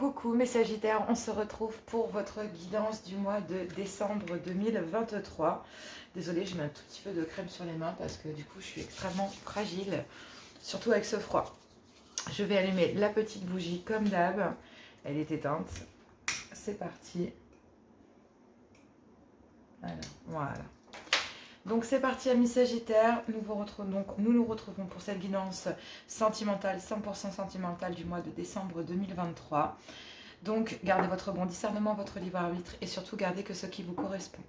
Coucou mes Sagittaires, on se retrouve pour votre guidance du mois de décembre 2023. Désolée, je mets un tout petit peu de crème sur les mains parce que du coup je suis extrêmement fragile, surtout avec ce froid. Je vais allumer la petite bougie comme d'hab, elle est éteinte. C'est parti. Voilà. Donc c'est parti amis Sagittaires, nous nous retrouvons pour cette guidance sentimentale, 100% sentimentale du mois de décembre 2023. Donc gardez votre bon discernement, votre libre arbitre et surtout gardez que ce qui vous correspond.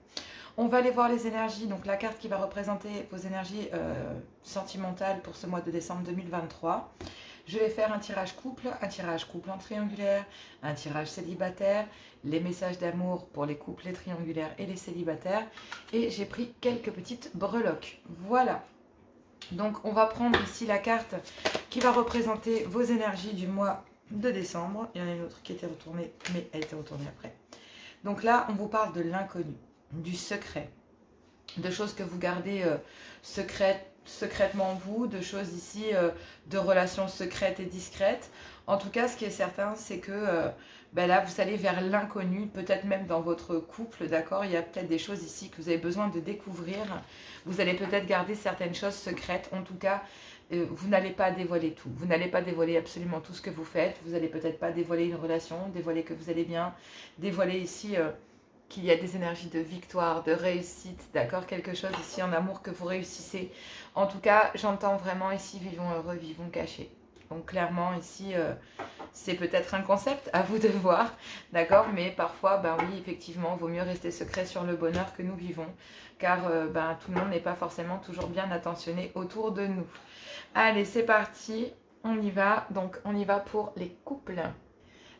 On va aller voir les énergies, donc la carte qui va représenter vos énergies sentimentales pour ce mois de décembre 2023. Je vais faire un tirage couple en triangulaire, un tirage célibataire, les messages d'amour pour les couples, les triangulaires et les célibataires. Et j'ai pris quelques petites breloques. Voilà. Donc on va prendre ici la carte qui va représenter vos énergies du mois de décembre. Il y en a une autre qui était retournée, mais elle était retournée après. Donc là, on vous parle de l'inconnu, du secret, de choses que vous gardez secrètement vous, de choses ici, de relations secrètes et discrètes. En tout cas, ce qui est certain, c'est que là, vous allez vers l'inconnu, peut-être même dans votre couple, d'accord? Il y a peut-être des choses ici que vous avez besoin de découvrir. Vous allez peut-être garder certaines choses secrètes. En tout cas, vous n'allez pas dévoiler tout. Vous n'allez pas dévoiler absolument tout ce que vous faites. Vous n'allez peut-être pas dévoiler une relation, dévoiler que vous allez bien, dévoiler ici qu'il y a des énergies de victoire, de réussite, d'accord? Quelque chose ici en amour que vous réussissez. En tout cas, j'entends vraiment ici, vivons heureux, vivons cachés. Donc clairement ici, c'est peut-être un concept, à vous de voir, d'accord? Mais parfois, oui, effectivement, il vaut mieux rester secret sur le bonheur que nous vivons, car tout le monde n'est pas forcément toujours bien attentionné autour de nous. Allez, c'est parti, on y va. Donc, on y va pour les couples.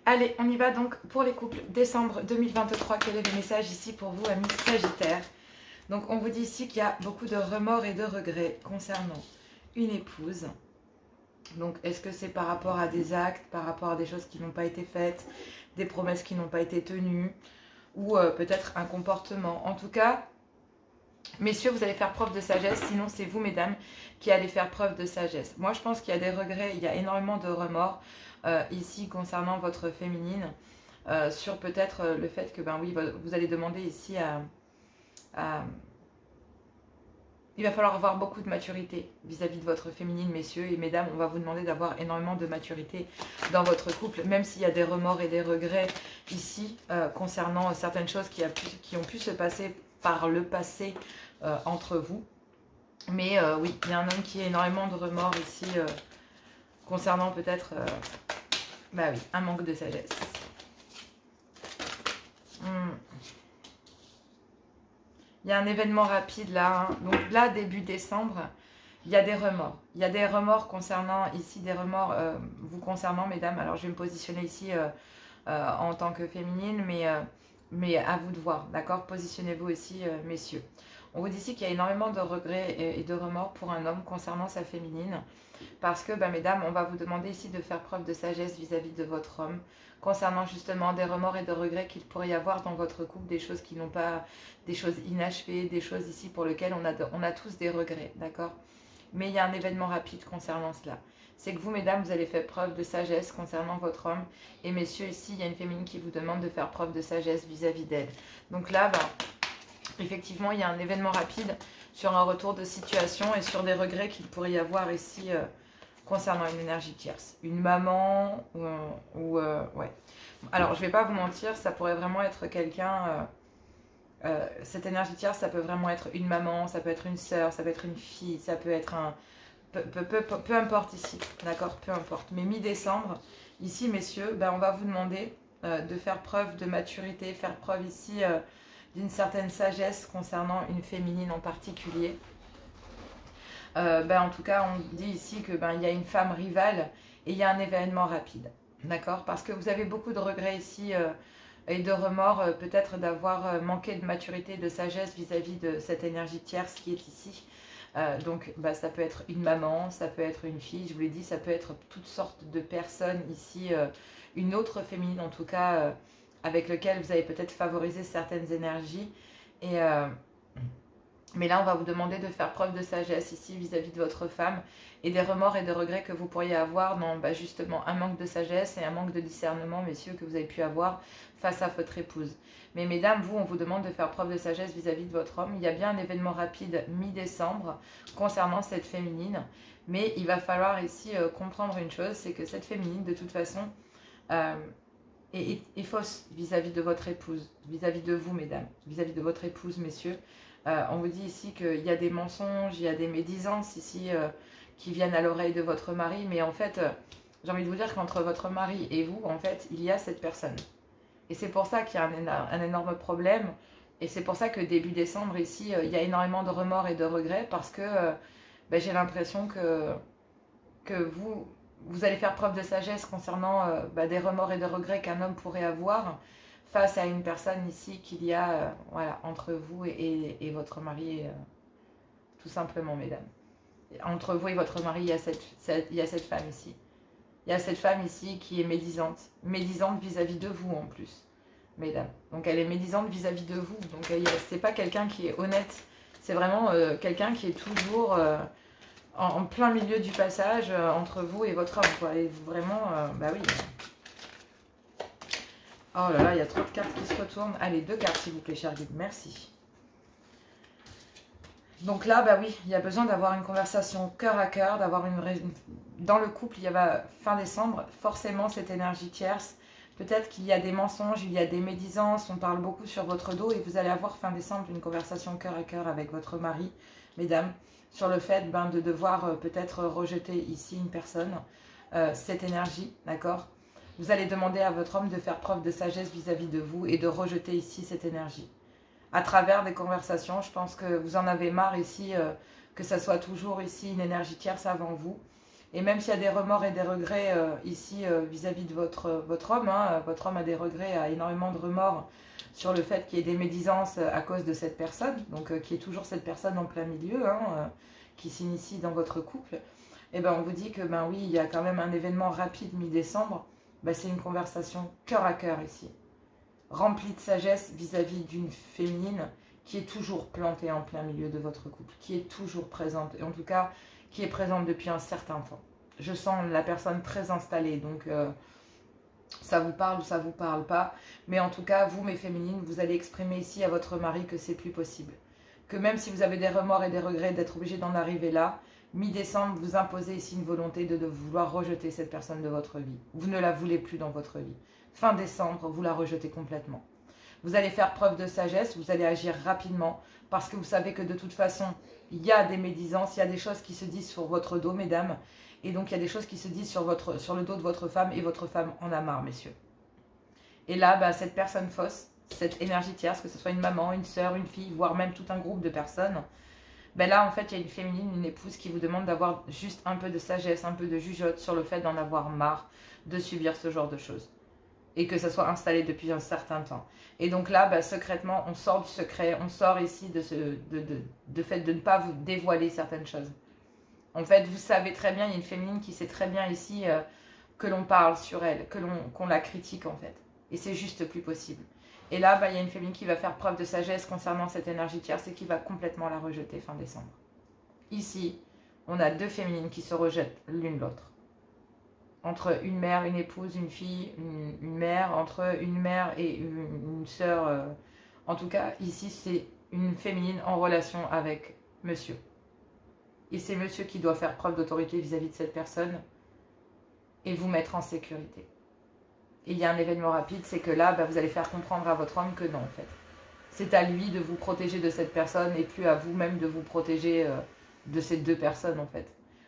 Allez, on y va donc pour les couples. Décembre 2023, quel est le message ici pour vous, amis Sagittaires? Donc, on vous dit ici qu'il y a beaucoup de remords et de regrets concernant une épouse. Donc, est-ce que c'est par rapport à des actes, par rapport à des choses qui n'ont pas été faites, des promesses qui n'ont pas été tenues, ou peut-être un comportement? En tout cas, messieurs, vous allez faire preuve de sagesse, sinon c'est vous, mesdames, qui allez faire preuve de sagesse. Moi, je pense qu'il y a des regrets, il y a énormément de remords ici concernant votre féminine, sur peut-être le fait que, oui, vous allez demander ici il va falloir avoir beaucoup de maturité vis-à-vis de votre féminine, messieurs et mesdames. On va vous demander d'avoir énormément de maturité dans votre couple, même s'il y a des remords et des regrets ici concernant certaines choses qui ont pu se passer par le passé entre vous. Mais oui, il y a un homme qui a énormément de remords ici concernant peut-être oui, un manque de sagesse. Il y a un événement rapide là, hein. Donc là, début décembre, il y a des remords. Il y a des remords concernant, ici, des remords vous concernant, mesdames. Alors, je vais me positionner ici en tant que féminine, mais à vous de voir, d'accord? Positionnez-vous ici, messieurs. On vous dit ici qu'il y a énormément de regrets et de remords pour un homme concernant sa féminine. Parce que, mesdames, on va vous demander ici de faire preuve de sagesse vis-à-vis de votre homme, concernant justement des remords et de regrets qu'il pourrait y avoir dans votre couple, des choses qui n'ont pas, des choses inachevées, des choses ici pour lesquelles on a tous des regrets, d'accord? Mais il y a un événement rapide concernant cela. C'est que vous, mesdames, vous allez faire preuve de sagesse concernant votre homme. Et messieurs, ici, il y a une féminine qui vous demande de faire preuve de sagesse vis-à-vis d'elle. Donc là, effectivement, il y a un événement rapide sur un retour de situation et sur des regrets qu'il pourrait y avoir ici concernant une énergie tierce. Une maman ouais. Alors, je ne vais pas vous mentir, ça pourrait vraiment être quelqu'un... cette énergie tierce, ça peut vraiment être une maman, ça peut être une sœur, ça peut être une fille, ça peut être un... Peu importe ici, d'accord? Peu importe. Mais mi-décembre, ici, messieurs, on va vous demander de faire preuve de maturité, faire preuve ici... d'une certaine sagesse concernant une féminine en particulier. En tout cas, on dit ici que il y a une femme rivale et il y a un événement rapide, d'accord? Parce que vous avez beaucoup de regrets ici et de remords, peut-être d'avoir manqué de maturité, de sagesse vis-à-vis de cette énergie tierce qui est ici. Donc, ça peut être une maman, ça peut être une fille, je vous l'ai dit, ça peut être toutes sortes de personnes ici, une autre féminine en tout cas, avec lequel vous avez peut-être favorisé certaines énergies. Mais là, on va vous demander de faire preuve de sagesse ici vis-à-vis de votre femme et des remords et des regrets que vous pourriez avoir dans justement un manque de sagesse et un manque de discernement, messieurs, que vous avez pu avoir face à votre épouse. Mais mesdames, vous, on vous demande de faire preuve de sagesse vis-à-vis de votre homme. Il y a bien un événement rapide mi-décembre concernant cette féminine, mais il va falloir ici comprendre une chose, c'est que cette féminine, de toute façon, est fausse vis-à-vis de votre épouse, vis-à-vis de vous, mesdames, vis-à-vis de votre épouse, messieurs. On vous dit ici qu'il y a des mensonges, il y a des médisances ici qui viennent à l'oreille de votre mari. Mais en fait, j'ai envie de vous dire qu'entre votre mari et vous, en fait, il y a cette personne. Et c'est pour ça qu'il y a un énorme problème. Et c'est pour ça que début décembre, ici, il y a énormément de remords et de regrets. Parce que j'ai l'impression que vous allez faire preuve de sagesse concernant des remords et de regrets qu'un homme pourrait avoir face à une personne ici qu'il y a voilà, entre vous et votre mari, tout simplement, mesdames. Entre vous et votre mari, il y a cette femme ici. Il y a cette femme ici qui est médisante vis-à-vis de vous en plus, mesdames. Donc elle est médisante vis-à-vis de vous. Donc c'est pas quelqu'un qui est honnête, c'est vraiment quelqu'un qui est toujours en plein milieu du passage entre vous et votre homme, quoi. Et vraiment, bah oui. Oh là là, il y a trop de cartes qui se retournent. Allez, 2 cartes s'il vous plaît, cher guide. Merci. Donc là, bah oui, il y a besoin d'avoir une conversation cœur à cœur, d'avoir dans le couple, il y a fin décembre, forcément cette énergie tierce. Peut-être qu'il y a des mensonges, il y a des médisances, on parle beaucoup sur votre dos et vous allez avoir fin décembre une conversation cœur à cœur avec votre mari, mesdames, sur le fait de devoir peut-être rejeter ici une personne, cette énergie, d'accord ? Vous allez demander à votre homme de faire preuve de sagesse vis-à-vis de vous et de rejeter ici cette énergie. À travers des conversations, je pense que vous en avez marre ici, que ça soit toujours ici une énergie tierce avant vous. Et même s'il y a des remords et des regrets ici vis-à-vis de votre homme, votre homme a des regrets, a énormément de remords sur le fait qu'il y ait des médisances à cause de cette personne, donc qui est toujours cette personne en plein milieu, qui s'initie dans votre couple. Et ben on vous dit que oui, il y a quand même un événement rapide mi-décembre. C'est une conversation cœur à cœur ici, remplie de sagesse vis-à-vis d'une féminine qui est toujours plantée en plein milieu de votre couple, qui est toujours présente, et en tout cas qui est présente depuis un certain temps. Je sens la personne très installée, donc ça vous parle ou ça vous parle pas, mais en tout cas, vous, mes féminines, vous allez exprimer ici à votre mari que c'est plus possible. Que même si vous avez des remords et des regrets d'être obligé d'en arriver là, mi-décembre, vous imposez ici une volonté de vouloir rejeter cette personne de votre vie. Vous ne la voulez plus dans votre vie. Fin décembre, vous la rejetez complètement. Vous allez faire preuve de sagesse, vous allez agir rapidement, parce que vous savez que de toute façon, il y a des médisances, il y a des choses qui se disent sur votre dos, mesdames, et donc il y a des choses qui se disent sur le dos de votre femme, et votre femme en a marre, messieurs. Et là, cette personne fausse, cette énergie tierce, que ce soit une maman, une sœur, une fille, voire même tout un groupe de personnes, là, en fait, il y a une féminine, une épouse qui vous demande d'avoir juste un peu de sagesse, un peu de jugeote sur le fait d'en avoir marre de subir ce genre de choses. Et que ça soit installé depuis un certain temps. Et donc là, secrètement, on sort du secret, on sort ici de fait de ne pas vous dévoiler certaines choses. En fait, vous savez très bien, il y a une féminine qui sait très bien ici que l'on parle sur elle, qu'on la critique en fait. Et c'est juste plus possible. Et là, il y a une féminine qui va faire preuve de sagesse concernant cette énergie tierce et qui va complètement la rejeter fin décembre. Ici, on a 2 féminines qui se rejettent l'une l'autre. Entre une mère, une épouse, une fille, une mère, entre une mère et une sœur. En tout cas, ici, c'est une féminine en relation avec monsieur. Et c'est monsieur qui doit faire preuve d'autorité vis-à-vis de cette personne et vous mettre en sécurité. Et il y a un événement rapide, c'est que là, vous allez faire comprendre à votre homme que non, en fait. C'est à lui de vous protéger de cette personne et plus à vous-même de vous protéger de ces 2 personnes, en fait.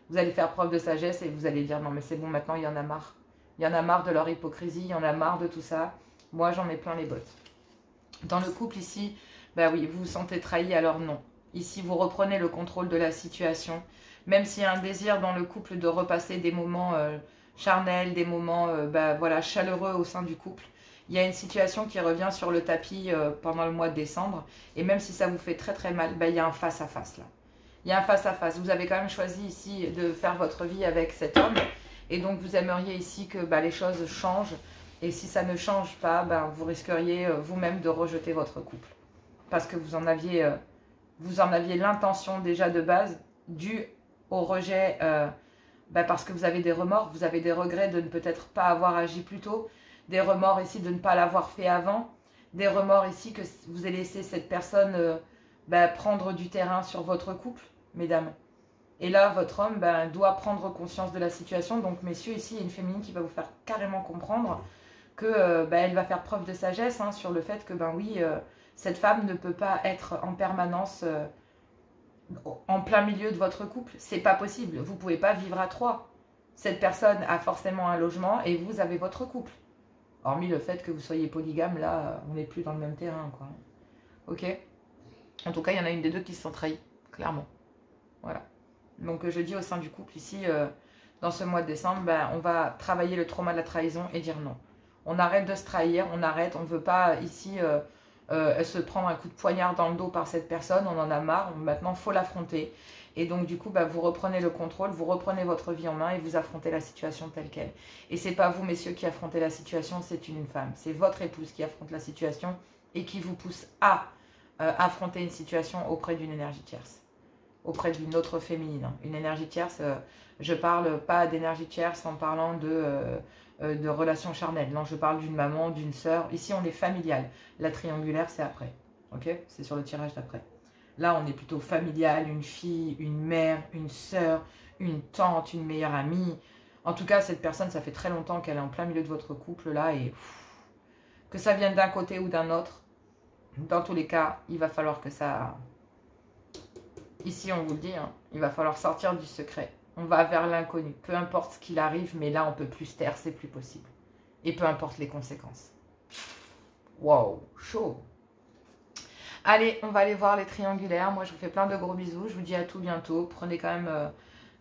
Vous allez faire preuve de sagesse et vous allez dire non, mais c'est bon, maintenant, il y en a marre. Il y en a marre de leur hypocrisie, il y en a marre de tout ça. Moi, j'en ai plein les bottes. Dans le couple, ici, oui, vous vous sentez trahi, alors non. Ici, vous reprenez le contrôle de la situation. Même s'il y a un désir dans le couple de repasser des moments charnels, des moments chaleureux au sein du couple. Il y a une situation qui revient sur le tapis pendant le mois de décembre. Et même si ça vous fait très très mal, il y a un face-à-face là. Il y a un face-à-face. Vous avez quand même choisi ici de faire votre vie avec cet homme. Et donc vous aimeriez ici que les choses changent. Et si ça ne change pas, vous risqueriez vous-même de rejeter votre couple. Parce que vous en aviez vous en aviez l'intention déjà de base, dû au rejet, parce que vous avez des remords, vous avez des regrets de ne peut-être pas avoir agi plus tôt, des remords ici de ne pas l'avoir fait avant, des remords ici que vous avez laissé cette personne prendre du terrain sur votre couple, mesdames. Et là, votre homme doit prendre conscience de la situation. Donc, messieurs, ici, il y a une féminine qui va vous faire carrément comprendre que elle va faire preuve de sagesse sur le fait que, oui, cette femme ne peut pas être en permanence en plein milieu de votre couple. C'est pas possible. Vous pouvez pas vivre à trois. Cette personne a forcément un logement et vous avez votre couple. Hormis le fait que vous soyez polygame, là, on n'est plus dans le même terrain, quoi. Ok? En tout cas, il y en a une des deux qui se sont trahies, clairement. Voilà. Donc, je dis au sein du couple, ici, dans ce mois de décembre, on va travailler le trauma de la trahison et dire non. On arrête de se trahir, on arrête, on ne veut pas, ici, se prendre un coup de poignard dans le dos par cette personne, on en a marre, maintenant, il faut l'affronter. Et donc, du coup, vous reprenez le contrôle, vous reprenez votre vie en main et vous affrontez la situation telle qu'elle. Et c'est pas vous, messieurs, qui affrontez la situation, c'est une femme. C'est votre épouse qui affronte la situation et qui vous pousse à affronter une situation auprès d'une énergie tierce, auprès d'une autre féminine. Une énergie tierce, je parle pas d'énergie tierce en parlant de relations charnelles. Non, je parle d'une maman, d'une sœur. Ici, on est familial. La triangulaire, c'est après. Ok? C'est sur le tirage d'après. Là, on est plutôt familial, une fille, une mère, une sœur, une tante, une meilleure amie. En tout cas, cette personne, ça fait très longtemps qu'elle est en plein milieu de votre couple, là, et que ça vienne d'un côté ou d'un autre, dans tous les cas, il va falloir que ça... Ici, on vous le dit, il va falloir sortir du secret. On va vers l'inconnu. Peu importe ce qu'il arrive, mais là, on peut plus se taire, c'est plus possible. Et peu importe les conséquences. Wow, chaud. Allez, on va aller voir les triangulaires. Moi, je vous fais plein de gros bisous. Je vous dis à tout bientôt. Prenez quand même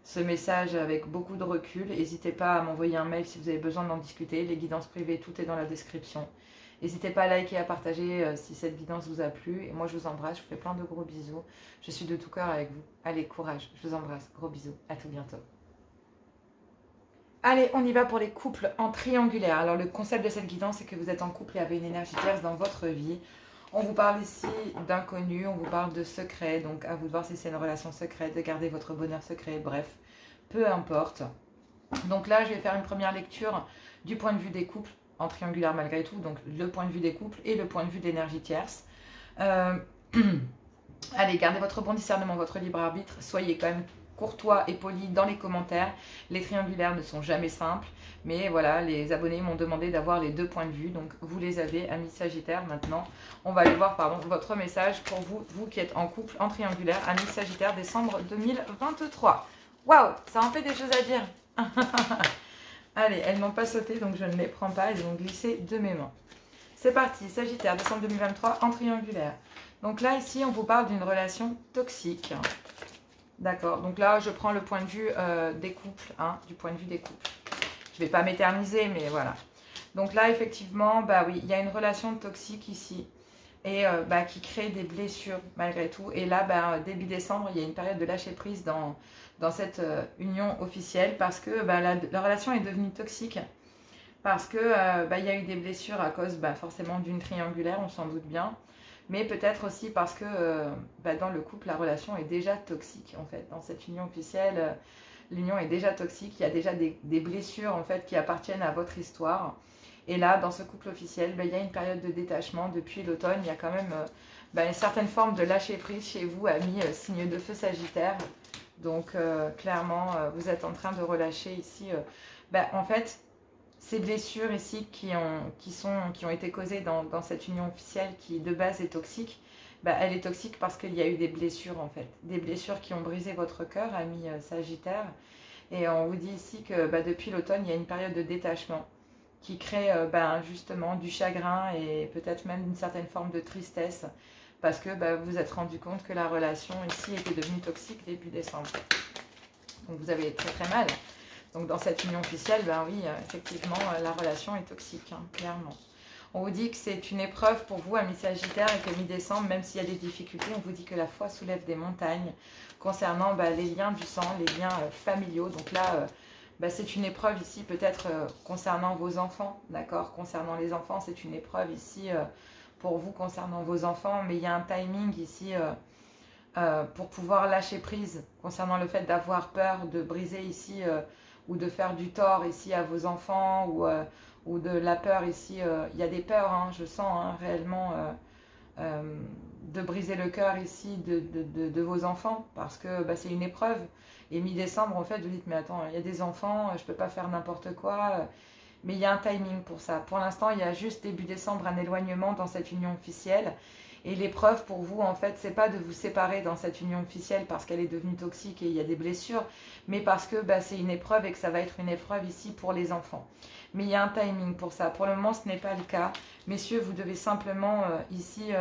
ce message avec beaucoup de recul. N'hésitez pas à m'envoyer un mail si vous avez besoin d'en discuter. Les guidances privées, tout est dans la description. N'hésitez pas à liker et à partager si cette guidance vous a plu. Et moi, je vous embrasse. Je vous fais plein de gros bisous. Je suis de tout cœur avec vous. Allez, courage. Je vous embrasse. Gros bisous. À tout bientôt. Allez, on y va pour les couples en triangulaire. Alors, le concept de cette guidance, c'est que vous êtes en couple et avez une énergie tierce dans votre vie. On vous parle ici d'inconnu, on vous parle de secret, donc à vous de voir si c'est une relation secrète, de garder votre bonheur secret, bref, peu importe. Donc là, je vais faire une première lecture du point de vue des couples, en triangulaire malgré tout, donc le point de vue des couples et le point de vue de l'énergie tierce. Allez, gardez votre bon discernement, votre libre arbitre, soyez quand même courtois et poli dans les commentaires. Les triangulaires ne sont jamais simples, mais voilà, les abonnés m'ont demandé d'avoir les deux points de vue, donc vous les avez, amis Sagittaires. Maintenant, on va aller voir votre message pour vous, vous qui êtes en couple en triangulaire, amis Sagittaires, décembre 2023. Waouh, ça en fait des choses à dire. Allez, elles n'ont pas sauté, donc je ne les prends pas, elles ont glissé de mes mains. C'est parti, Sagittaire, décembre 2023 en triangulaire. Donc là, ici, on vous parle d'une relation toxique. D'accord, donc là je prends le point de vue des couples, du point de vue des couples. Je ne vais pas m'éterniser, mais voilà. Donc là effectivement, oui, il y a une relation toxique ici et qui crée des blessures malgré tout. Et là, début décembre, il y a une période de lâcher prise dans cette union officielle parce que la relation est devenue toxique. Parce que il y a eu des blessures à cause forcément d'une triangulaire, on s'en doute bien. Mais peut-être aussi parce que dans le couple, la relation est déjà toxique en fait. Dans cette union officielle, l'union est déjà toxique. Il y a déjà des blessures en fait qui appartiennent à votre histoire. Et là, dans ce couple officiel, il y a une période de détachement. Depuis l'automne, il y a quand même une certaine forme de lâcher prise chez vous, amis signe de feu Sagittaire. Donc clairement, vous êtes en train de relâcher ici. En fait, ces blessures ici qui ont été causées dans cette union officielle qui de base est toxique, elle est toxique parce qu'il y a eu des blessures en fait. Des blessures qui ont brisé votre cœur, ami Sagittaire. Et on vous dit ici que depuis l'automne, il y a une période de détachement qui crée justement du chagrin et peut-être même une certaine forme de tristesse parce que vous vous êtes rendu compte que la relation ici était devenue toxique début décembre. Donc vous avez très très mal. Donc dans cette union officielle, oui, effectivement, la relation est toxique, clairement. On vous dit que c'est une épreuve pour vous, amis Sagittaire, et que mi-décembre, même s'il y a des difficultés, on vous dit que la foi soulève des montagnes concernant les liens du sang, les liens familiaux. Donc là, c'est une épreuve ici, peut-être concernant vos enfants, d'accord? Concernant les enfants, c'est une épreuve ici pour vous concernant vos enfants, mais il y a un timing ici pour pouvoir lâcher prise concernant le fait d'avoir peur de briser ici ou de faire du tort ici à vos enfants ou de la peur ici. Il y a des peurs, hein, je sens hein, réellement de briser le cœur ici de vos enfants parce que bah, c'est une épreuve. Et mi-décembre, en fait, vous dites, mais attends, il y a des enfants, je ne peux pas faire n'importe quoi. Mais il y a un timing pour ça. Pour l'instant, il y a juste début décembre un éloignement dans cette union officielle. Et l'épreuve pour vous, en fait, c'est pas de vous séparer dans cette union officielle parce qu'elle est devenue toxique et il y a des blessures, mais parce que bah, c'est une épreuve et que ça va être une épreuve ici pour les enfants. Mais il y a un timing pour ça. Pour le moment, ce n'est pas le cas. Messieurs, vous devez simplement ici,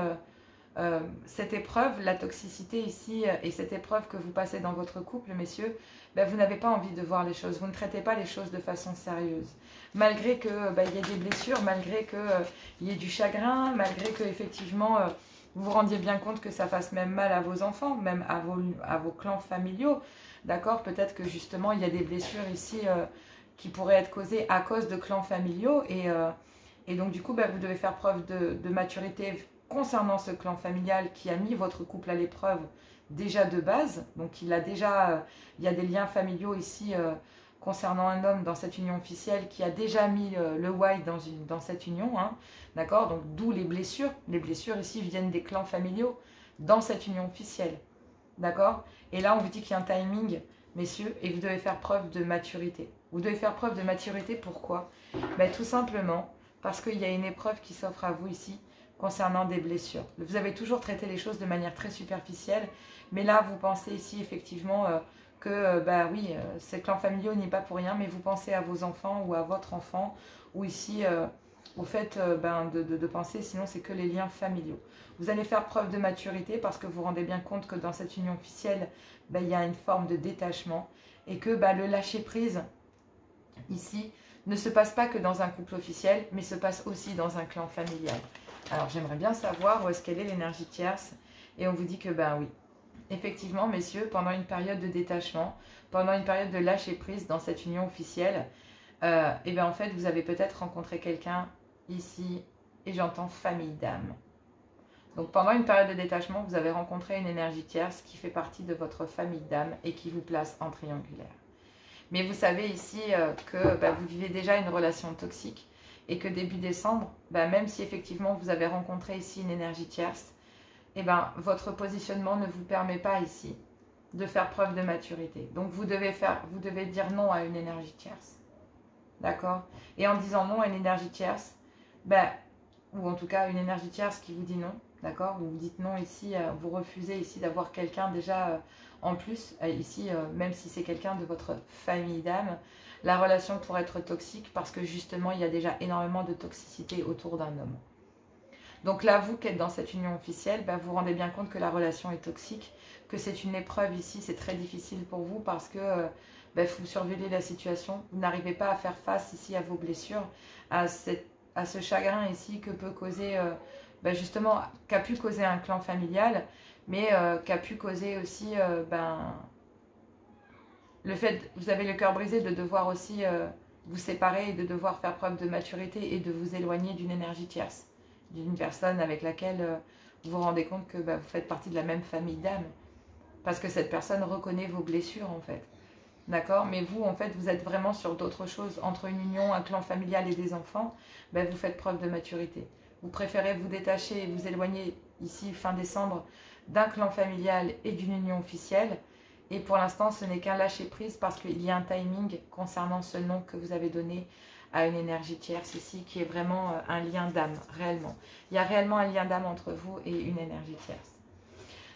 cette épreuve, la toxicité ici et cette épreuve que vous passez dans votre couple, messieurs, ben, vous n'avez pas envie de voir les choses. Vous ne traitez pas les choses de façon sérieuse. Malgré que ben, y ait des blessures, malgré qu'il y ait du chagrin, malgré que effectivement vous vous rendiez bien compte que ça fasse même mal à vos enfants, même à vos clans familiaux. D'accord? Peut-être que justement il y a des blessures ici qui pourraient être causées à cause de clans familiaux. Et donc du coup, ben, vous devez faire preuve de maturité concernant ce clan familial qui a mis votre couple à l'épreuve déjà de base. Donc il y a des liens familiaux ici concernant un homme dans cette union officielle qui a déjà mis le white dans cette union. Hein, d'accord? Donc d'où les blessures. Les blessures ici viennent des clans familiaux dans cette union officielle. D'accord? Et là, on vous dit qu'il y a un timing, messieurs, et vous devez faire preuve de maturité. Vous devez faire preuve de maturité, pourquoi? Ben, tout simplement parce qu'il y a une épreuve qui s'offre à vous ici concernant des blessures. Vous avez toujours traité les choses de manière très superficielle, mais là, vous pensez ici effectivement que, bah oui, ces clans familiaux n'y est pas pour rien, mais vous pensez à vos enfants ou à votre enfant, ou ici, au fait ben, de penser, sinon c'est que les liens familiaux. Vous allez faire preuve de maturité parce que vous vous rendez bien compte que dans cette union officielle, ben, il y a une forme de détachement et que ben, le lâcher-prise, ici, ne se passe pas que dans un couple officiel, mais se passe aussi dans un clan familial. Alors, j'aimerais bien savoir où est-ce qu'elle est l'énergie tierce. Et on vous dit que, ben oui, effectivement, messieurs, pendant une période de détachement, pendant une période de lâcher-prise dans cette union officielle, et bien en fait, vous avez peut-être rencontré quelqu'un ici, et j'entends famille d'âme. Donc, pendant une période de détachement, vous avez rencontré une énergie tierce qui fait partie de votre famille d'âme et qui vous place en triangulaire. Mais vous savez ici que ben, vous vivez déjà une relation toxique et que début décembre, ben, même si effectivement vous avez rencontré ici une énergie tierce, eh ben, votre positionnement ne vous permet pas ici de faire preuve de maturité. Donc vous devez dire non à une énergie tierce. D'accord? Et en disant non à une énergie tierce, ben, ou en tout cas une énergie tierce qui vous dit non, d'accord? Vous dites non ici, vous refusez ici d'avoir quelqu'un déjà en plus, ici, même si c'est quelqu'un de votre famille d'âme, la relation pourrait être toxique parce que justement, il y a déjà énormément de toxicité autour d'un homme. Donc là, vous qui êtes dans cette union officielle, ben, vous vous rendez bien compte que la relation est toxique, que c'est une épreuve ici, c'est très difficile pour vous parce que ben, vous surveillez la situation, vous n'arrivez pas à faire face ici à vos blessures, à ce chagrin ici que peut causer, ben, justement, qu'a pu causer un clan familial, mais qu'a pu causer aussi ben, le fait, vous avez le cœur brisé de devoir aussi vous séparer et de devoir faire preuve de maturité et de vous éloigner d'une énergie tierce, d'une personne avec laquelle vous vous rendez compte que bah, vous faites partie de la même famille d'âme. Parce que cette personne reconnaît vos blessures en fait. D'accord? Mais vous, en fait, vous êtes vraiment sur d'autres choses. Entre une union, un clan familial et des enfants, bah, vous faites preuve de maturité. Vous préférez vous détacher et vous éloigner ici, fin décembre, d'un clan familial et d'une union officielle. Et pour l'instant, ce n'est qu'un lâcher-prise parce qu'il y a un timing concernant ce nom que vous avez donné à une énergie tierce ici, qui est vraiment un lien d'âme, réellement. Il y a réellement un lien d'âme entre vous et une énergie tierce.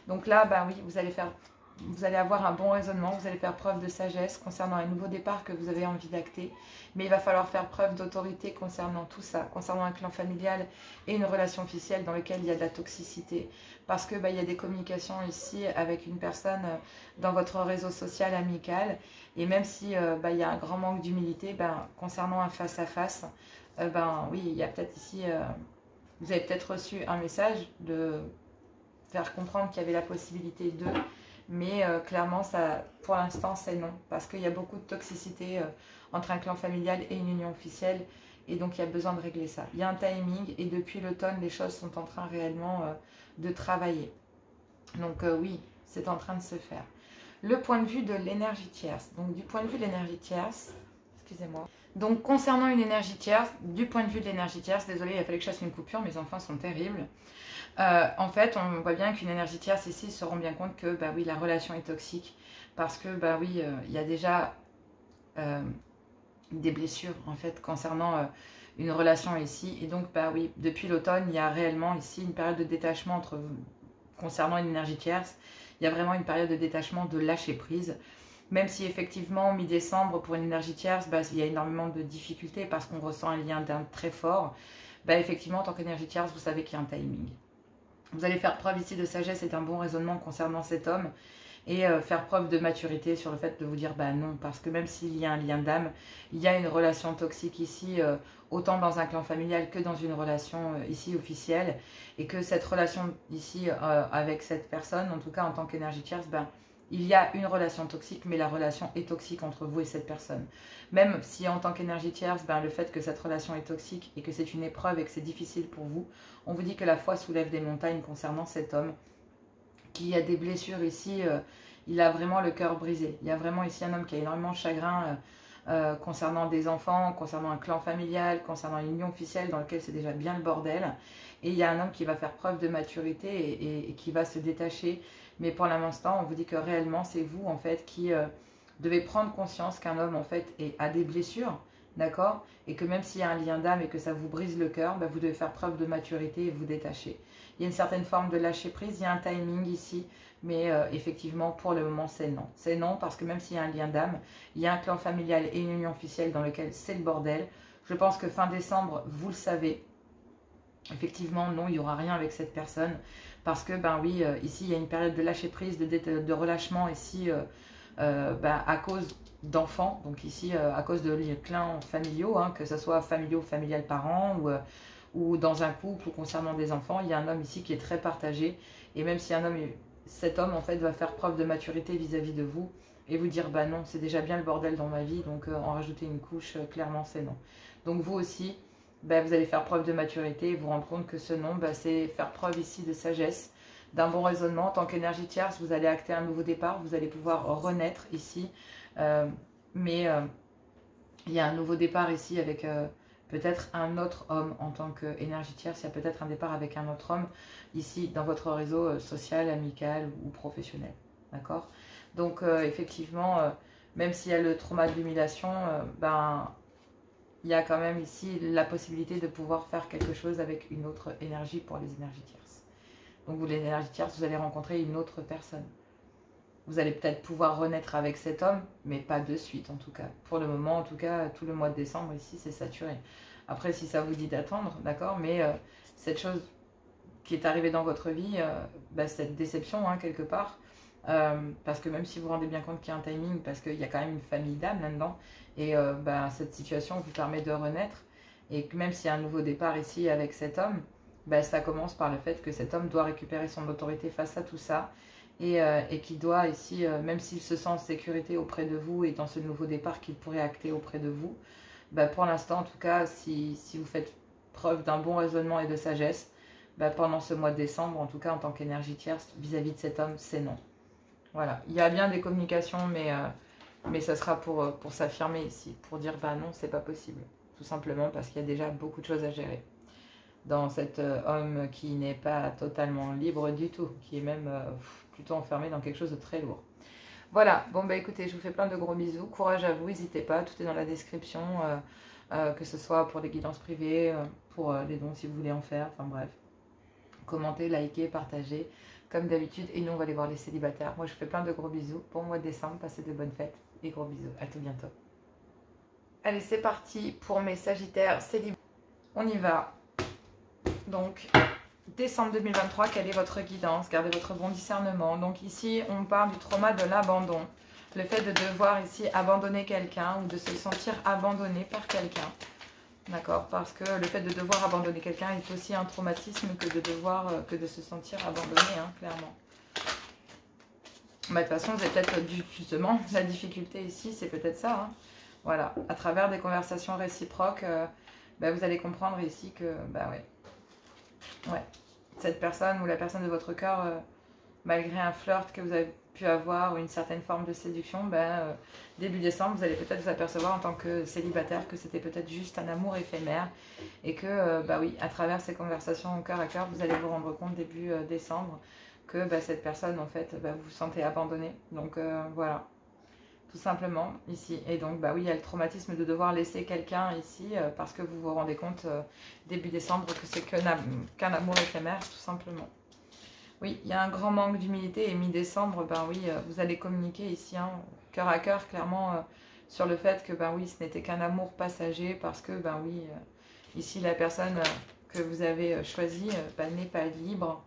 Donc là, ben oui, vous allez avoir un bon raisonnement, vous allez faire preuve de sagesse concernant un nouveau départ que vous avez envie d'acter. Mais il va falloir faire preuve d'autorité concernant tout ça, concernant un clan familial et une relation officielle dans laquelle il y a de la toxicité. Parce que il y a des communications ici avec une personne dans votre réseau social amical. Et même si il y a un grand manque d'humilité concernant un face-à-face, oui, il y a peut-être ici, vous avez peut-être reçu un message de faire comprendre qu'il y avait la possibilité de... Mais clairement, ça, pour l'instant, c'est non. Parce qu'il y a beaucoup de toxicité entre un clan familial et une union officielle. Et donc, il y a besoin de régler ça. Il y a un timing. Et depuis l'automne, les choses sont en train réellement de travailler. Donc oui, c'est en train de se faire. Le point de vue de l'énergie tierce. Donc du point de vue de l'énergie tierce, excusez-moi. Donc concernant une énergie tierce, du point de vue de l'énergie tierce, désolé, il a fallu que je fasse une coupure, mes enfants sont terribles. En fait, on voit bien qu'une énergie tierce ici se rend bien compte que bah oui, la relation est toxique. Parce que bah oui, il y a déjà des blessures en fait concernant une relation ici. Et donc bah oui, depuis l'automne, il y a réellement ici une période de détachement concernant une énergie tierce. Il y a vraiment une période de détachement, de lâcher prise. Même si effectivement, mi-décembre, pour une énergie tierce, bah, il y a énormément de difficultés parce qu'on ressent un lien d'âme très fort. Bah, effectivement, en tant qu'énergie tierce, vous savez qu'il y a un timing. Vous allez faire preuve ici de sagesse et d'un bon raisonnement concernant cet homme et faire preuve de maturité sur le fait de vous dire bah non, parce que même s'il y a un lien d'âme, il y a une relation toxique ici, autant dans un clan familial que dans une relation ici officielle, et que cette relation ici avec cette personne, en tout cas en tant qu'énergie tierce, ben, il y a une relation toxique, mais la relation est toxique entre vous et cette personne. Même si en tant qu'énergie tierce, ben, le fait que cette relation est toxique et que c'est une épreuve et que c'est difficile pour vous, on vous dit que la foi soulève des montagnes concernant cet homme qui a des blessures ici, il a vraiment le cœur brisé. Il y a vraiment ici un homme qui a énormément de chagrin concernant des enfants, concernant un clan familial, concernant une union officielle dans laquelle c'est déjà bien le bordel. Et il y a un homme qui va faire preuve de maturité et qui va se détacher. Mais pour l'instant, on vous dit que réellement, c'est vous en fait qui devez prendre conscience qu'un homme en fait a des blessures, d'accord? Et que même s'il y a un lien d'âme et que ça vous brise le cœur, bah, vous devez faire preuve de maturité et vous détacher. Il y a une certaine forme de lâcher prise, il y a un timing ici, mais effectivement, pour le moment, c'est non. C'est non parce que même s'il y a un lien d'âme, il y a un clan familial et une union officielle dans lequel c'est le bordel. Je pense que fin décembre, vous le savez, effectivement, non, il n'y aura rien avec cette personne. Parce que, ben oui, ici, il y a une période de lâcher prise, de relâchement ici, ben, à cause d'enfants. Donc ici, à cause de clans familiaux, hein, que ce soit familiaux, familial, parents, ou dans un couple, ou concernant des enfants. Il y a un homme ici qui est très partagé. Et même si cet homme, en fait, va faire preuve de maturité vis-à-vis de vous, et vous dire, bah non, c'est déjà bien le bordel dans ma vie, donc en rajouter une couche, clairement, c'est non. Donc vous aussi, ben, vous allez faire preuve de maturité et vous rendre compte que ce non, ben, c'est faire preuve ici de sagesse, d'un bon raisonnement. En tant qu'énergie tierce, vous allez acter un nouveau départ, vous allez pouvoir renaître ici. Mais il y a un nouveau départ ici avec peut-être un autre homme en tant qu'énergie tierce. Il y a peut-être un départ avec un autre homme ici dans votre réseau social, amical ou professionnel. D'accord? Donc effectivement, même s'il y a le trauma de l'humiliation, ben il y a quand même ici la possibilité de pouvoir faire quelque chose avec une autre énergie pour les énergies tierces. Donc vous, les énergies tierces, vous allez rencontrer une autre personne. Vous allez peut-être pouvoir renaître avec cet homme, mais pas de suite en tout cas. Pour le moment, en tout cas, tout le mois de décembre ici, c'est saturé. Après, si ça vous dit d'attendre, d'accord, mais cette chose qui est arrivée dans votre vie, bah, cette déception, hein, quelque part, parce que même si vous vous rendez bien compte qu'il y a un timing, parce qu'il y a quand même une famille d'âme là-dedans, et bah, cette situation vous permet de renaître, et que même s'il y a un nouveau départ ici avec cet homme, bah, ça commence par le fait que cet homme doit récupérer son autorité face à tout ça, et qui doit ici, même s'il se sent en sécurité auprès de vous, et dans ce nouveau départ qu'il pourrait acter auprès de vous, bah, pour l'instant en tout cas, si vous faites preuve d'un bon raisonnement et de sagesse, bah, pendant ce mois de décembre, en tout cas en tant qu'énergie tierce, vis-à-vis de cet homme, c'est non. Voilà, il y a bien des communications, mais ça sera pour s'affirmer ici, pour dire bah non, c'est pas possible. Tout simplement parce qu'il y a déjà beaucoup de choses à gérer dans cet homme qui n'est pas totalement libre du tout, qui est même plutôt enfermé dans quelque chose de très lourd. Voilà, bon bah écoutez, je vous fais plein de gros bisous, courage à vous, n'hésitez pas, tout est dans la description, que ce soit pour les guidances privées, pour les dons si vous voulez en faire, enfin bref. Commentez, likez, partagez, comme d'habitude. Et nous, on va aller voir les célibataires. Moi, je vous fais plein de gros bisous. Bon mois de décembre, passez de bonnes fêtes. Et gros bisous. À tout bientôt. Allez, c'est parti pour mes sagittaires célibataires. On y va. Donc, décembre 2023, quelle est votre guidance? Gardez votre bon discernement. Donc ici, on parle du trauma de l'abandon. Le fait de devoir ici abandonner quelqu'un ou de se sentir abandonné par quelqu'un. D'accord, parce que le fait de devoir abandonner quelqu'un est aussi un traumatisme que de se sentir abandonné, hein, clairement. Bah, de toute façon, vous avez peut-être justement la difficulté ici, c'est peut-être ça. Hein. Voilà, à travers des conversations réciproques, bah, vous allez comprendre ici que, bah ouais, cette personne ou la personne de votre cœur malgré un flirt que vous avez pu avoir ou une certaine forme de séduction, début décembre, vous allez peut-être vous apercevoir en tant que célibataire que c'était peut-être juste un amour éphémère et que, oui, à travers ces conversations au cœur à cœur, vous allez vous rendre compte début décembre que cette personne, en fait, vous vous sentez abandonné. Donc, voilà, tout simplement, ici. Et donc, oui, il y a le traumatisme de devoir laisser quelqu'un ici parce que vous vous rendez compte début décembre que c'est qu'un amour éphémère, tout simplement. Oui, il y a un grand manque d'humilité et mi-décembre, oui, vous allez communiquer ici, hein, cœur à cœur, clairement, sur le fait que, oui, ce n'était qu'un amour passager parce que, oui, ici, la personne que vous avez choisie n'est pas libre.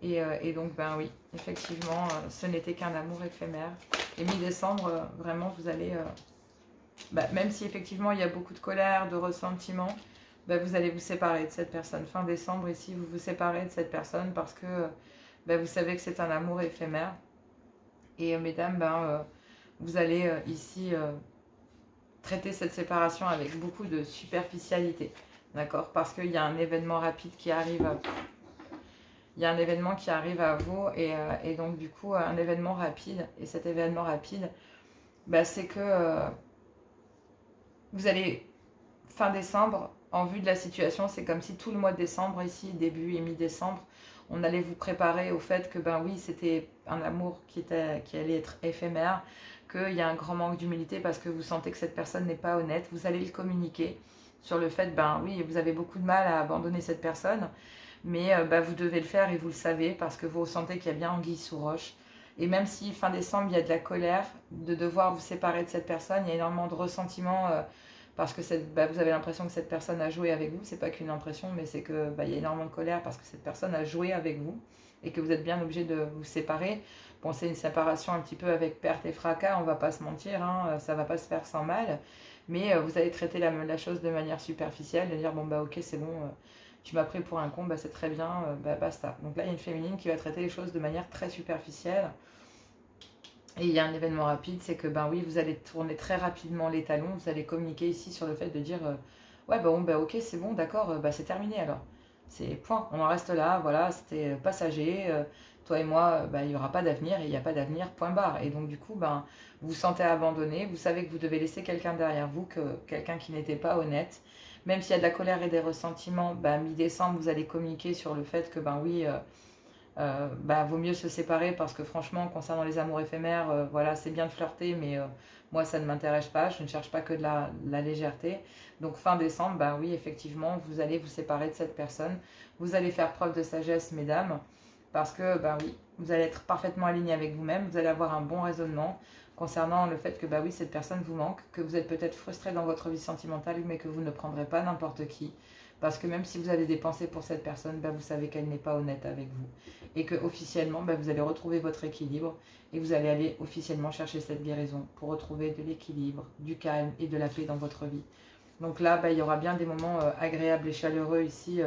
Et donc, oui, effectivement, ce n'était qu'un amour éphémère. Et mi-décembre, vraiment, vous allez, même si effectivement, il y a beaucoup de colère, de ressentiment, vous allez vous séparer de cette personne. Fin décembre, ici, vous vous séparez de cette personne parce que vous savez que c'est un amour éphémère. Et mesdames, vous allez ici traiter cette séparation avec beaucoup de superficialité. D'accord? Parce qu'il y a un événement rapide qui arrive à vous. Il y a un événement qui arrive à vous et donc du coup, un événement rapide. Et cet événement rapide, c'est que vous allez, fin décembre, en vue de la situation, c'est comme si tout le mois de décembre, ici, début et mi-décembre, on allait vous préparer au fait que, oui, c'était un amour qui allait être éphémère, qu'il y a un grand manque d'humilité parce que vous sentez que cette personne n'est pas honnête. Vous allez le communiquer sur le fait, oui, vous avez beaucoup de mal à abandonner cette personne, mais vous devez le faire et vous le savez parce que vous ressentez qu'il y a bien anguille sous roche. Et même si fin décembre, il y a de la colère de devoir vous séparer de cette personne, il y a énormément de ressentiment parce que vous avez l'impression que cette personne a joué avec vous. C'est pas qu'une impression, mais c'est que il y a énormément de colère parce que cette personne a joué avec vous et que vous êtes bien obligé de vous séparer. Bon, c'est une séparation un petit peu avec perte et fracas, on va pas se mentir, hein, ça va pas se faire sans mal. Mais vous allez traiter la chose de manière superficielle, de dire ok, c'est bon, tu m'as pris pour un con, c'est très bien, basta. Donc là, il y a une féminine qui va traiter les choses de manière très superficielle. Et il y a un événement rapide, c'est que oui, vous allez tourner très rapidement les talons, vous allez communiquer ici sur le fait de dire ouais, ok, c'est bon, d'accord, c'est terminé alors. C'est point, on en reste là, voilà, c'était passager, toi et moi, il n'y aura pas d'avenir et il n'y a pas d'avenir, point barre. Et donc du coup, vous vous sentez abandonné, vous savez que vous devez laisser quelqu'un derrière vous, quelqu'un qui n'était pas honnête. Même s'il y a de la colère et des ressentiments, mi-décembre, vous allez communiquer sur le fait que oui, vaut mieux se séparer parce que franchement, concernant les amours éphémères, voilà, c'est bien de flirter, mais moi, ça ne m'intéresse pas. Je ne cherche pas que de la légèreté. Donc, fin décembre, oui, effectivement, vous allez vous séparer de cette personne. Vous allez faire preuve de sagesse, mesdames, parce que, oui, vous allez être parfaitement aligné avec vous-même. Vous allez avoir un bon raisonnement concernant le fait que, oui, cette personne vous manque, que vous êtes peut-être frustré dans votre vie sentimentale, mais que vous ne prendrez pas n'importe qui. Parce que même si vous avez des pensées pour cette personne, vous savez qu'elle n'est pas honnête avec vous. Et que officiellement, vous allez retrouver votre équilibre et vous allez aller officiellement chercher cette guérison pour retrouver de l'équilibre, du calme et de la paix dans votre vie. Donc là, il y aura bien des moments agréables et chaleureux ici,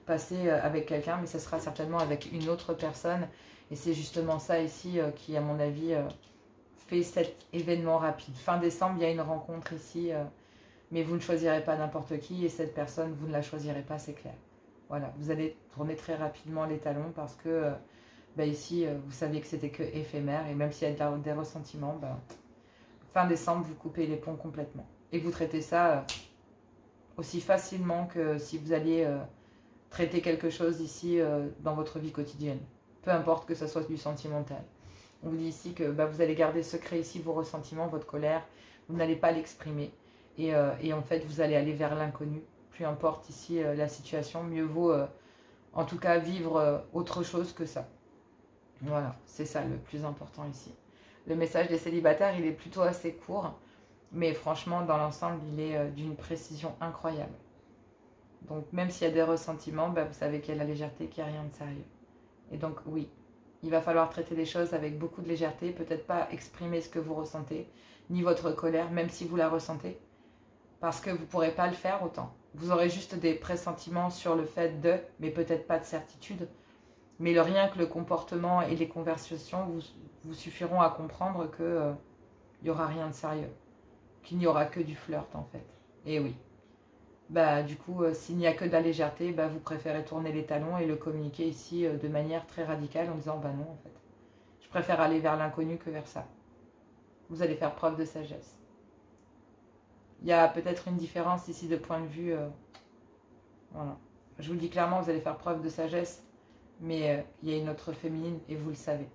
passés avec quelqu'un, mais ce sera certainement avec une autre personne. Et c'est justement ça ici qui, à mon avis, fait cet événement rapide. Fin décembre, il y a une rencontre ici, mais vous ne choisirez pas n'importe qui et cette personne, vous ne la choisirez pas, c'est clair. Voilà, vous allez tourner très rapidement les talons parce que ici, vous saviez que c'était que éphémère et même s'il y a des ressentiments, fin décembre, vous coupez les ponts complètement. Et vous traitez ça aussi facilement que si vous alliez traiter quelque chose ici dans votre vie quotidienne. Peu importe que ce soit du sentimental. On vous dit ici que vous allez garder secret ici vos ressentiments, votre colère. Vous n'allez pas l'exprimer. Et en fait, vous allez aller vers l'inconnu. Peu importe ici la situation, mieux vaut en tout cas vivre autre chose que ça. Voilà, c'est ça le plus important ici. Le message des célibataires, il est plutôt assez court, mais franchement, dans l'ensemble, il est d'une précision incroyable. Donc, même s'il y a des ressentiments, vous savez qu'il y a la légèreté, qu'il n'y a rien de sérieux. Et donc, oui, il va falloir traiter les choses avec beaucoup de légèreté, peut-être pas exprimer ce que vous ressentez, ni votre colère, même si vous la ressentez, parce que vous ne pourrez pas le faire autant. Vous aurez juste des pressentiments sur le fait de, mais peut-être pas de certitude. Mais rien que le comportement et les conversations vous suffiront à comprendre qu'il n'y aura rien de sérieux. Qu'il n'y aura que du flirt en fait. Et oui. Du coup, s'il n'y a que de la légèreté, vous préférez tourner les talons et le communiquer ici de manière très radicale en disant non en fait. préfère aller vers l'inconnu que vers ça. Vous allez faire preuve de sagesse. Il y a peut-être une différence ici de point de vue. Voilà. Je vous le dis clairement, vous allez faire preuve de sagesse, mais il y a une autre féminine et vous le savez.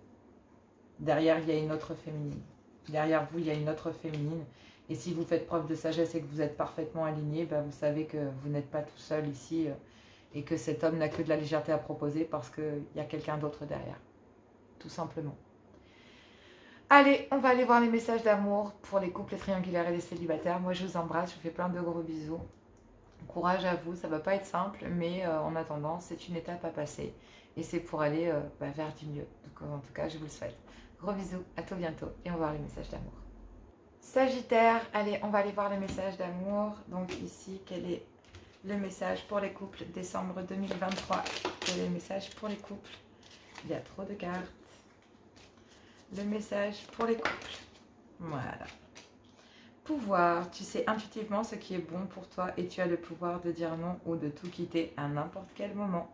Derrière, il y a une autre féminine. Derrière vous, il y a une autre féminine. Et si vous faites preuve de sagesse et que vous êtes parfaitement aligné, ben vous savez que vous n'êtes pas tout seul ici et que cet homme n'a que de la légèreté à proposer parce qu'il y a quelqu'un d'autre derrière. Tout simplement. Allez, on va aller voir les messages d'amour pour les couples triangulaires et les célibataires. Moi, je vous embrasse, je vous fais plein de gros bisous. Courage à vous, ça ne va pas être simple, mais en attendant, c'est une étape à passer. Et c'est pour aller vers du mieux. Donc, en tout cas, je vous le souhaite. Gros bisous, à tout bientôt et on va voir les messages d'amour. Sagittaire, allez, on va aller voir les messages d'amour. Donc ici, quel est le message pour les couples décembre 2023? Quel est le message pour les couples? Il y a trop de cartes. Le message pour les couples. Voilà. Pouvoir, tu sais intuitivement ce qui est bon pour toi et tu as le pouvoir de dire non ou de tout quitter à n'importe quel moment.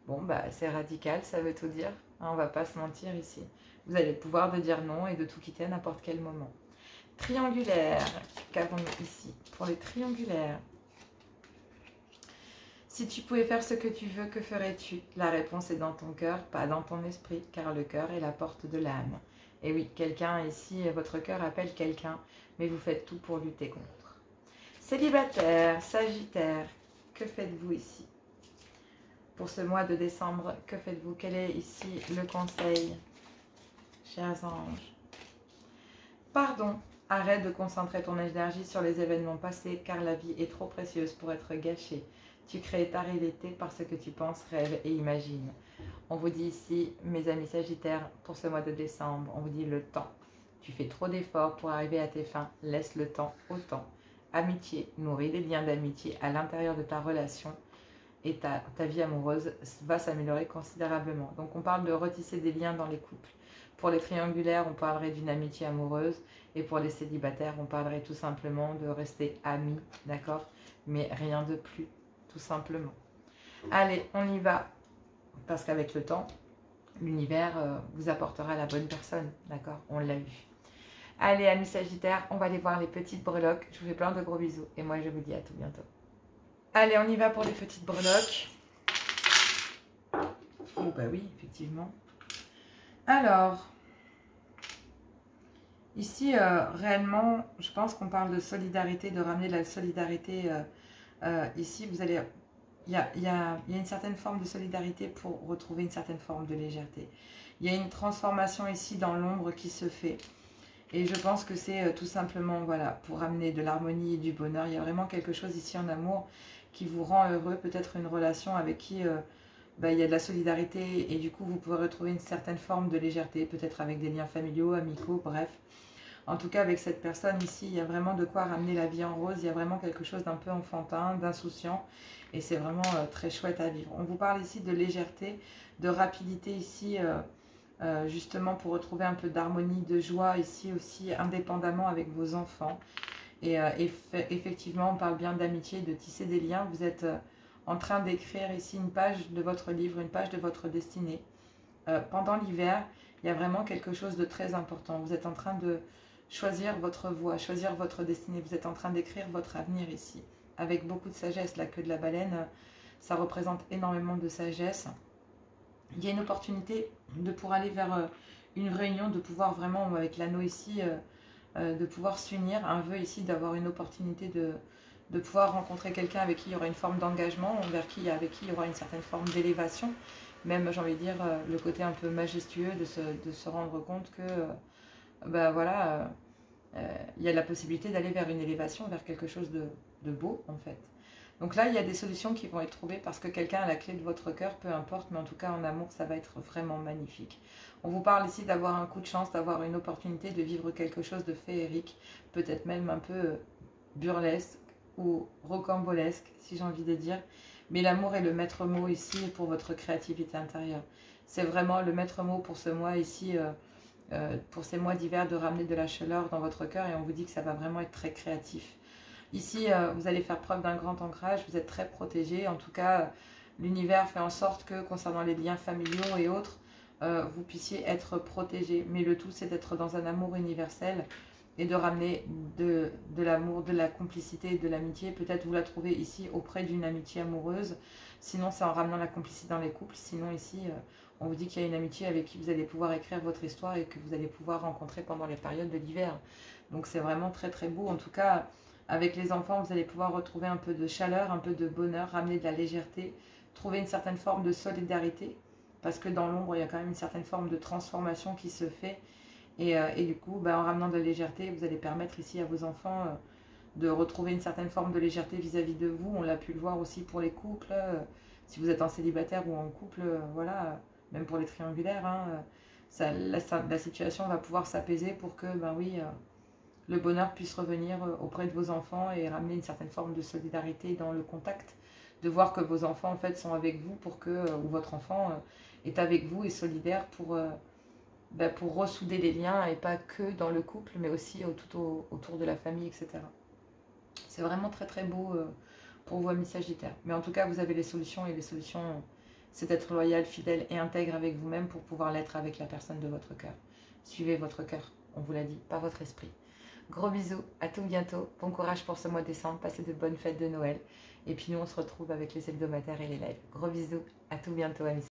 Bon, bah c'est radical, ça veut tout dire. On va pas se mentir ici. Vous avez le pouvoir de dire non et de tout quitter à n'importe quel moment. Triangulaire, qu'avons-nous ici pour les triangulaires? Si tu pouvais faire ce que tu veux, que ferais-tu? La réponse est dans ton cœur, pas dans ton esprit, car le cœur est la porte de l'âme. Et oui, quelqu'un ici, votre cœur appelle quelqu'un, mais vous faites tout pour lutter contre. Célibataire, Sagittaire, que faites-vous ici? Pour ce mois de décembre, que faites-vous? Quel est ici le conseil, chers anges? Pardon, arrête de concentrer ton énergie sur les événements passés, car la vie est trop précieuse pour être gâchée. Tu crées ta réalité par ce que tu penses, rêves et imagines. On vous dit ici, mes amis Sagittaires, pour ce mois de décembre, on vous dit le temps. Tu fais trop d'efforts pour arriver à tes fins, laisse le temps au temps. Amitié, nourris des liens d'amitié à l'intérieur de ta relation et ta vie amoureuse va s'améliorer considérablement. Donc on parle de retisser des liens dans les couples. Pour les triangulaires, on parlerait d'une amitié amoureuse et pour les célibataires, on parlerait tout simplement de rester amis, d'accord? Mais rien de plus, tout simplement. Allez, on y va, parce qu'avec le temps, l'univers vous apportera la bonne personne, d'accord? On l'a vu. Allez, amis Sagittaires, on va aller voir les petites breloques. Je vous fais plein de gros bisous et moi, je vous dis à tout bientôt. Allez, on y va pour les petites breloques. Oh, bah oui, effectivement. Alors, ici, réellement, je pense qu'on parle de solidarité, de ramener de la solidarité. Ici, vous allez... Il y a une certaine forme de solidarité pour retrouver une certaine forme de légèreté. Il y a une transformation ici dans l'ombre qui se fait. Et je pense que c'est tout simplement, voilà, pour ramener de l'harmonie et du bonheur. Il y a vraiment quelque chose ici en amour qui vous rend heureux. Peut-être une relation avec qui il y a de la solidarité et du coup, vous pouvez retrouver une certaine forme de légèreté. Peut-être avec des liens familiaux, amicaux, bref. En tout cas, avec cette personne ici, il y a vraiment de quoi ramener la vie en rose. Il y a vraiment quelque chose d'un peu enfantin, d'insouciant. Et c'est vraiment très chouette à vivre. On vous parle ici de légèreté, de rapidité ici, justement pour retrouver un peu d'harmonie, de joie ici aussi, indépendamment avec vos enfants. Et effectivement, on parle bien d'amitié, de tisser des liens. Vous êtes en train d'écrire ici une page de votre livre, une page de votre destinée. Pendant l'hiver, il y a vraiment quelque chose de très important. Vous êtes en train de choisir votre voie, choisir votre destinée. Vous êtes en train d'écrire votre avenir ici. Avec beaucoup de sagesse, la queue de la baleine, ça représente énormément de sagesse. Il y a une opportunité de pouvoir aller vers une réunion, de pouvoir vraiment, avec l'anneau ici, de pouvoir s'unir. Un vœu ici d'avoir une opportunité de pouvoir rencontrer quelqu'un avec qui il y aura une forme d'engagement, avec qui il y aura une certaine forme d'élévation. Même, j'ai envie de dire, le côté un peu majestueux de se rendre compte que, il y a la possibilité d'aller vers une élévation, vers quelque chose de beau, en fait. Donc là, il y a des solutions qui vont être trouvées parce que quelqu'un a la clé de votre cœur, peu importe, mais en tout cas, en amour, ça va être vraiment magnifique. On vous parle ici d'avoir un coup de chance, d'avoir une opportunité de vivre quelque chose de féerique, peut-être même un peu burlesque ou rocambolesque, si j'ai envie de dire. Mais l'amour est le maître mot ici pour votre créativité intérieure. C'est vraiment le maître mot pour ce mois ici, pour ces mois d'hiver, de ramener de la chaleur dans votre cœur et on vous dit que ça va vraiment être très créatif. Ici, vous allez faire preuve d'un grand ancrage, vous êtes très protégé. En tout cas, l'univers fait en sorte que, concernant les liens familiaux et autres, vous puissiez être protégé. Mais le tout, c'est d'être dans un amour universel et de ramener de l'amour, de la complicité et de l'amitié. Peut-être vous la trouvez ici auprès d'une amitié amoureuse. Sinon, c'est en ramenant la complicité dans les couples. Sinon, ici, on vous dit qu'il y a une amitié avec qui vous allez pouvoir écrire votre histoire et que vous allez pouvoir rencontrer pendant les périodes de l'hiver. Donc, c'est vraiment très très beau. En tout cas, avec les enfants, vous allez pouvoir retrouver un peu de chaleur, un peu de bonheur, ramener de la légèreté, trouver une certaine forme de solidarité. Parce que dans l'ombre, il y a quand même une certaine forme de transformation qui se fait. Et du coup, en ramenant de la légèreté, vous allez permettre ici à vos enfants de retrouver une certaine forme de légèreté vis-à-vis de vous. On l'a pu le voir aussi pour les couples. Si vous êtes en célibataire ou en couple, voilà, même pour les triangulaires, hein, la situation va pouvoir s'apaiser pour que, le bonheur puisse revenir auprès de vos enfants et ramener une certaine forme de solidarité dans le contact. De voir que vos enfants, en fait, sont avec vous pour que, ou votre enfant est avec vous et solidaire pour ressouder les liens et pas que dans le couple, mais aussi autour de la famille, etc. C'est vraiment très très beau pour vous, amis Sagittaires. Mais en tout cas, vous avez les solutions et les solutions, c'est d'être loyal, fidèle et intègre avec vous-même pour pouvoir l'être avec la personne de votre cœur. Suivez votre cœur, on vous l'a dit, pas votre esprit. Gros bisous, à tout bientôt. Bon courage pour ce mois de décembre, passez de bonnes fêtes de Noël. Et puis nous, on se retrouve avec les hebdomadaires et les lives. Gros bisous, à tout bientôt, amis Sagittaires.